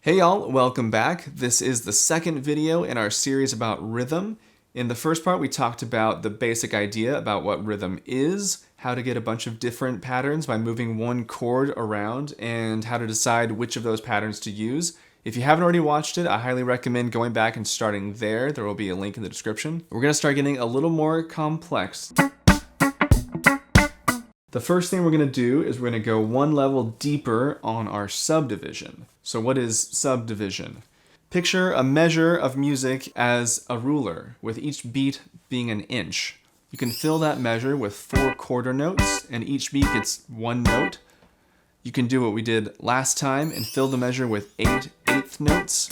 Hey y'all, welcome back. This is the second video in our series about rhythm. In the first part, we talked about the basic idea about what rhythm is, how to get a bunch of different patterns by moving one chord around, and how to decide which of those patterns to use. If you haven't already watched it, I highly recommend going back and starting there. There will be a link in the description. We're going to start getting a little more complex. The first thing we're going to do is we're going to go one level deeper on our subdivision. So what is subdivision? Picture a measure of music as a ruler, with each beat being an inch. You can fill that measure with 4 quarter notes, and each beat gets 1 note. You can do what we did last time and fill the measure with 8 eighth notes,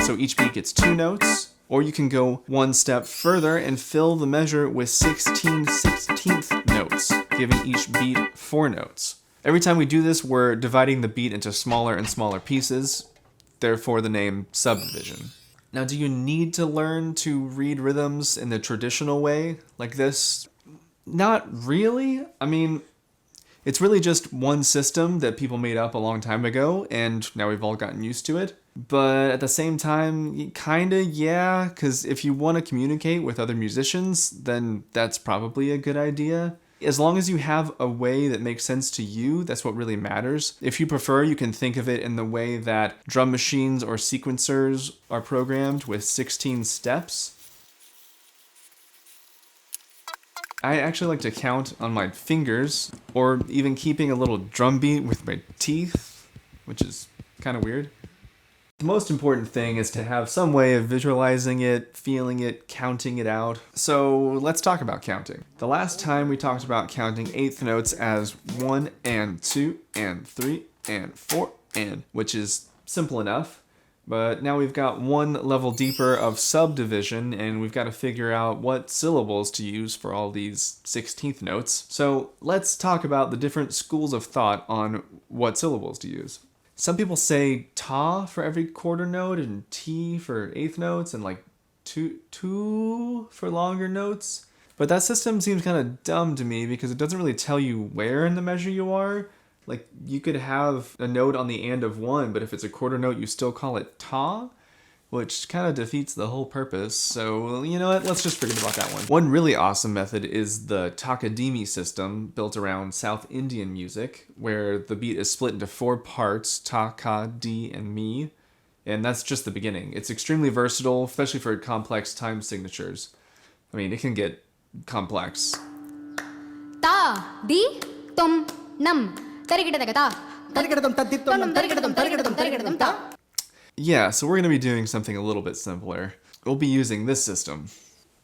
so each beat gets 2 notes. Or you can go one step further and fill the measure with 16 16th notes, giving each beat 4 notes. Every time we do this, we're dividing the beat into smaller and smaller pieces, therefore the name subdivision. Now, do you need to learn to read rhythms in the traditional way, like this? Not really. I mean, it's really just one system that people made up a long time ago, and now we've all gotten used to it. But at the same time, kinda, yeah, because if you want to communicate with other musicians, then that's probably a good idea. As long as you have a way that makes sense to you, that's what really matters. If you prefer, you can think of it in the way that drum machines or sequencers are programmed with 16 steps. I actually like to count on my fingers, or even keeping a little drum beat with my teeth, which is kind of weird. The most important thing is to have some way of visualizing it, feeling it, counting it out. So let's talk about counting. The last time we talked about counting eighth notes as 1 and 2 and 3 and 4 and, which is simple enough. But now we've got one level deeper of subdivision, and we've got to figure out what syllables to use for all these 16th notes. So let's talk about the different schools of thought on what syllables to use. Some people say ta for every quarter note and t for eighth notes and like two for longer notes. But that system seems kind of dumb to me because it doesn't really tell you where in the measure you are. Like, you could have a note on the end of 1, but if it's a quarter note, you still call it ta, which kind of defeats the whole purpose. So, you know what? Let's just forget about that one. One really awesome method is the takadimi system, built around South Indian music, where the beat is split into 4 parts, ta, ka, di, and mi. And that's just the beginning. It's extremely versatile, especially for complex time signatures. I mean, it can get complex. Ta, di, tum, nam. Yeah, so we're going to be doing something a little bit simpler. We'll be using this system.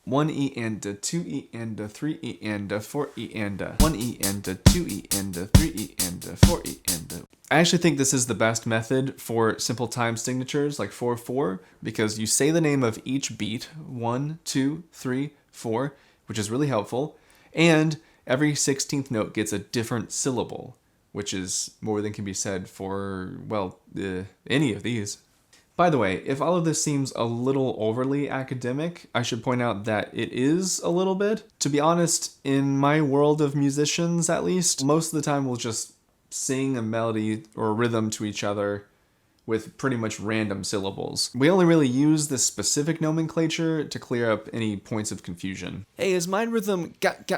1 E and a 2 E and a 3 E and a 4 E and a 1 E and a 2 E and a 3 E and a 4 E and a... I actually think this is the best method for simple time signatures like 4/4, because you say the name of each beat, 1, 2, 3, 4, which is really helpful, and every 16th note gets a different syllable, which is more than can be said for, well, any of these. By the way, if all of this seems a little overly academic, I should point out that it is a little bit. To be honest, in my world of musicians at least, most of the time we'll just sing a melody or a rhythm to each other with pretty much random syllables. We only really use this specific nomenclature to clear up any points of confusion. Hey, is my rhythm got?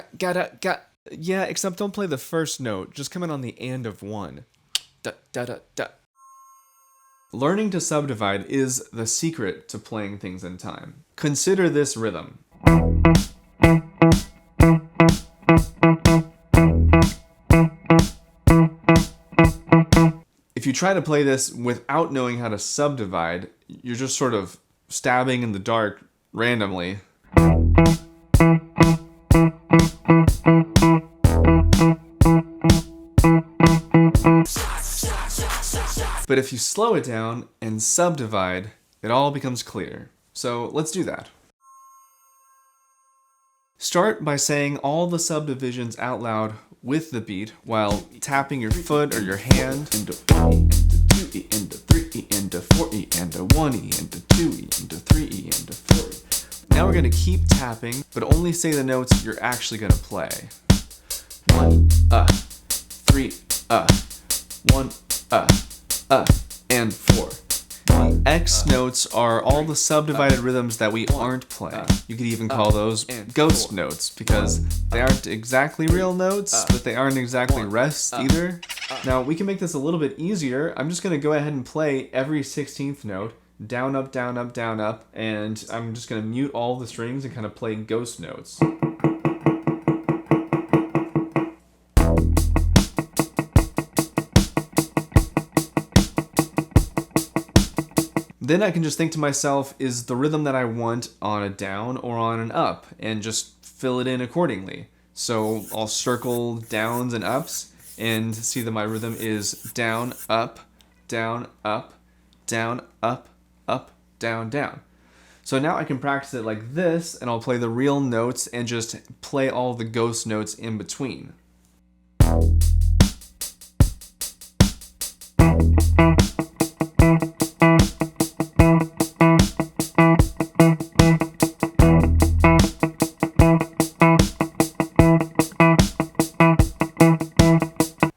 Yeah, except don't play the first note. Just come in on the end of 1. Da, da, da, da. Learning to subdivide is the secret to playing things in time. Consider this rhythm. If you try to play this without knowing how to subdivide, you're just sort of stabbing in the dark randomly. But if you slow it down and subdivide, it all becomes clear. So let's do that. Start by saying all the subdivisions out loud with the beat while tapping your foot or your hand into 1 E, into 2 E, into 3 E, into 4 E, into 1 E, into 2 E, into 3 E, into 4 E. Now we're going to keep tapping, but only say the notes you're actually going to play. 1, 3, 1, and 4. The X notes are all the subdivided rhythms that we aren't playing. You could even call those ghost notes because they aren't exactly real notes, but they aren't exactly rests either. Now we can make this a little bit easier. I'm just going to go ahead and play every 16th note, down, up, down, up, down, up, and I'm just going to mute all the strings and kind of play ghost notes. Then I can just think to myself, is the rhythm that I want on a down or on an up, and just fill it in accordingly. So I'll circle downs and ups and see that my rhythm is down, up, down, up, down, up, up, down, down. So now I can practice it like this, and I'll play the real notes and just play all the ghost notes in between.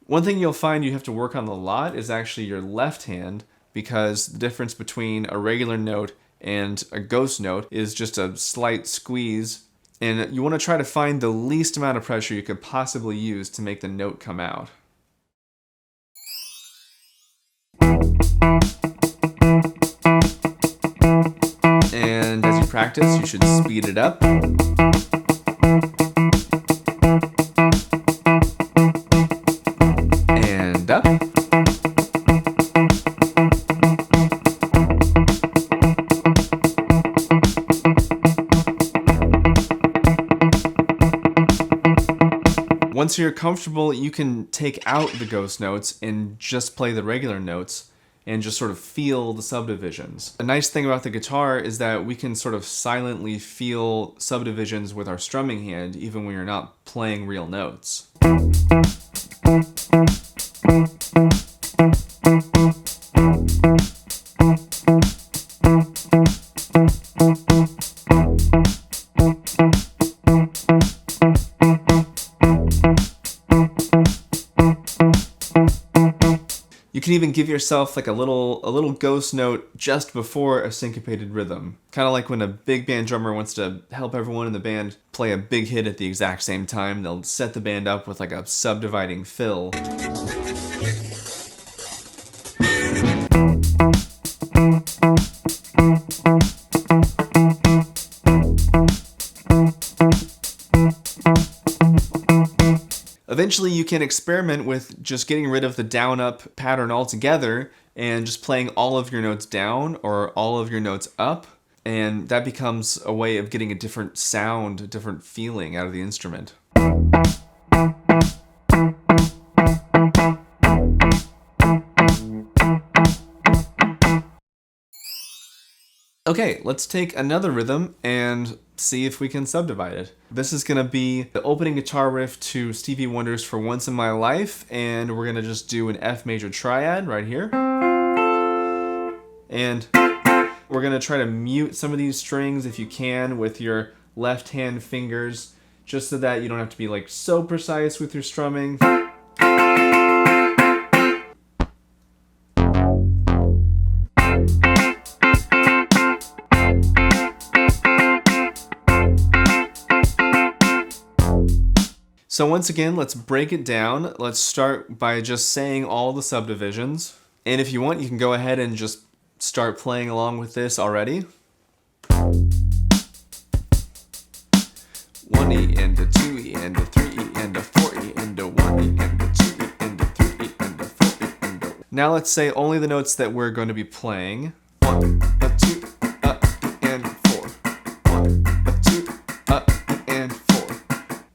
One thing you'll find you have to work on a lot is actually your left hand, because the difference between a regular note and a ghost note is just a slight squeeze, and you want to try to find the least amount of pressure you could possibly use to make the note come out. And as you practice, you should speed it up. And up. Once you're comfortable, you can take out the ghost notes and just play the regular notes and just sort of feel the subdivisions. A nice thing about the guitar is that we can sort of silently feel subdivisions with our strumming hand even when you're not playing real notes. You can even give yourself like a little ghost note just before a syncopated rhythm. Kind of like when a big band drummer wants to help everyone in the band play a big hit at the exact same time, they'll set the band up with like a subdividing fill. Eventually you can experiment with just getting rid of the down-up pattern altogether and just playing all of your notes down or all of your notes up, and that becomes a way of getting a different sound, a different feeling out of the instrument. Okay, let's take another rhythm and see if we can subdivide it. This is gonna be the opening guitar riff to Stevie Wonder's For Once in My Life, and we're gonna just do an F major triad right here. And we're gonna try to mute some of these strings if you can with your left hand fingers, just so that you don't have to be like so precise with your strumming. So once again, let's break it down. Let's start by just saying all the subdivisions. And if you want, you can go ahead and just start playing along with this already. 1E and a 2E and a 3E and a 4E and a 1E and a 2E and a 3E and a 4E and a... Now let's say only the notes that we're going to be playing. 1, a 2, up, and 4. 1, a 2, up, and 4.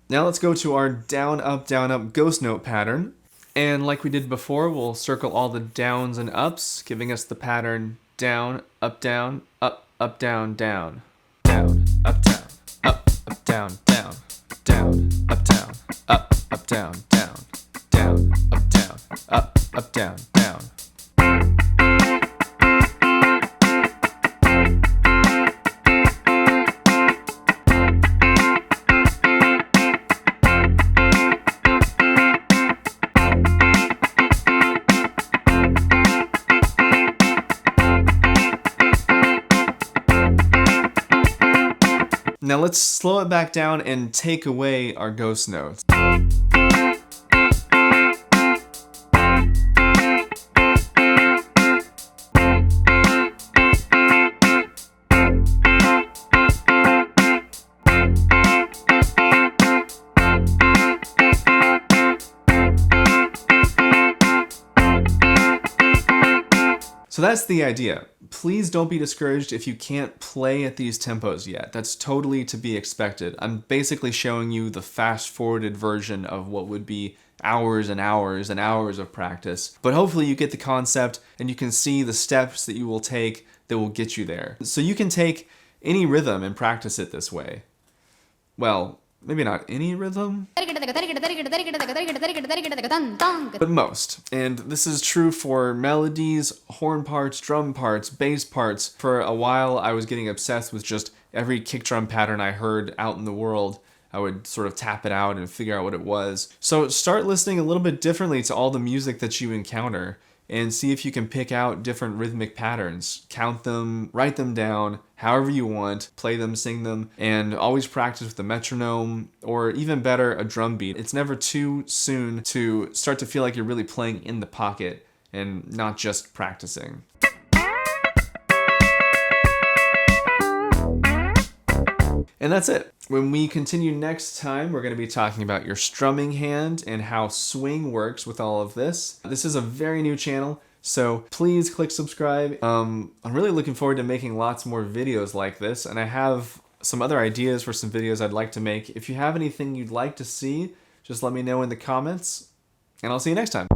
Now let's go to our down, up, ghost note pattern. And like we did before, we'll circle all the downs and ups, giving us the pattern down, up, down, up, down, down. Down, up, down, up, down, down. Down, up, down, up, down, down. Down, up, down, up, down, down. Now let's slow it back down and take away our ghost notes. So that's the idea. Please don't be discouraged if you can't play at these tempos yet. That's totally to be expected. I'm basically showing you the fast-forwarded version of what would be hours and hours and hours of practice. But hopefully you get the concept and you can see the steps that you will take that will get you there. So you can take any rhythm and practice it this way. Well, maybe not any rhythm, but most. And this is true for melodies, horn parts, drum parts, bass parts. For a while, I was getting obsessed with just every kick drum pattern I heard out in the world. I would sort of tap it out and figure out what it was. So start listening a little bit differently to all the music that you encounter and see if you can pick out different rhythmic patterns. Count them, write them down, however you want, play them, sing them, and always practice with the metronome, or even better, a drum beat. It's never too soon to start to feel like you're really playing in the pocket and not just practicing. And that's it. When we continue next time, we're going to be talking about your strumming hand and how swing works with all of this. This is a very new channel, so please click subscribe. I'm really looking forward to making lots more videos like this, and I have some other ideas for some videos I'd like to make. If you have anything you'd like to see, just let me know in the comments, and I'll see you next time.